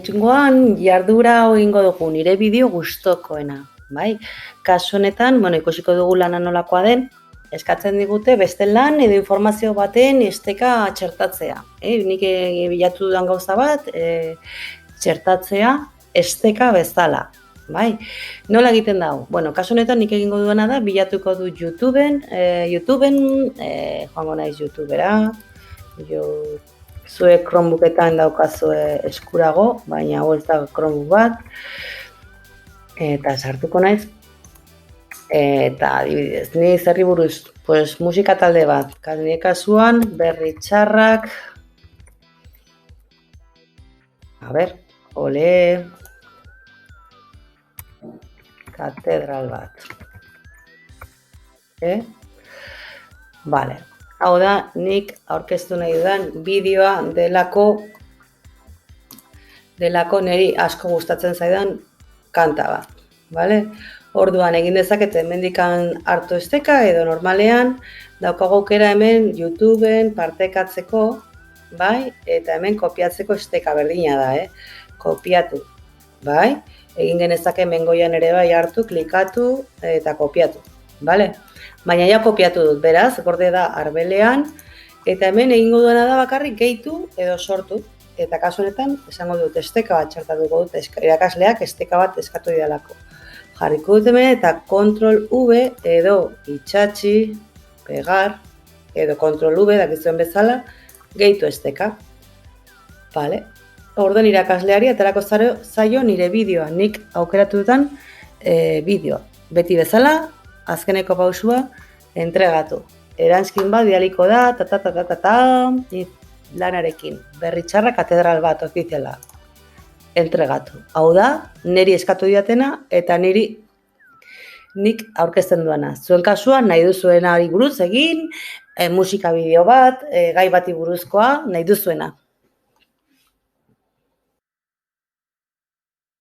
Oraintxungoan jardura egingo dugu nire bideo gustokoena, bai? Kasu honetan, ikusiko dugu lana nolakoa den, eskatzen digute beste lan edo informazio baten esteka txertatzea. Nik bilatu dudan gauza bat, txertatzea esteka bezala, bai? Nola egiten dago? Kasu honetan nik egingo duena da, bilatuko du YouTubeen, joango naiz YouTubera, zuek Chromebooketan daukazue eskurago, baina hau ez da Chromebook bat, eta sartuko naiz, eta adibidez, ni zerri buruz, musika talde bat, nire kasuan, berri txarrak, ole, katedral bat. Vale. Hau da, nik aurkeztu nahi dudan bideoa delako niri asko gustatzen zaidan kanta bat, bale? Orduan egin dezaket hemendikan hartu esteka edo normalean daukagu aukera hemen YouTubeen partekatzeko, bai? Eta hemen kopiatzeko esteka berdina da, kopiatu, bai? Egin genezake hemen goian ere bai hartu, klikatu eta kopiatu, bale? Baina ja kopiatu dut, beraz, gorde da arbelean, eta hemen egingo duena da bakarrik gehitu edo sortu. Eta kasu honetan, esango dut esteka bat txertatuko dut, irakasleak esteka bat eskatu didalako. Jarriko dut hemen eta Ctrl V edo itxatxi, pegar, edo Ctrl V, dakizuen bezala, gehitu esteka. Vale. Orduan irakasleari aterako zaio nire bideoa, nik aukeratu dutan bideoa. Beti bezala, azkeneko pausua, entregatu. Eranskin bat bidaliko da, lanarekin. Berri txarra katedral bat ofiziala. Entregatu. Hau da, niri eskatu diatena eta nik aurkezten duana. Zuen kasuan, nahi duzuena hori buruz egin, musika bideo bat, gai bati buruzkoa, nahi duzuena.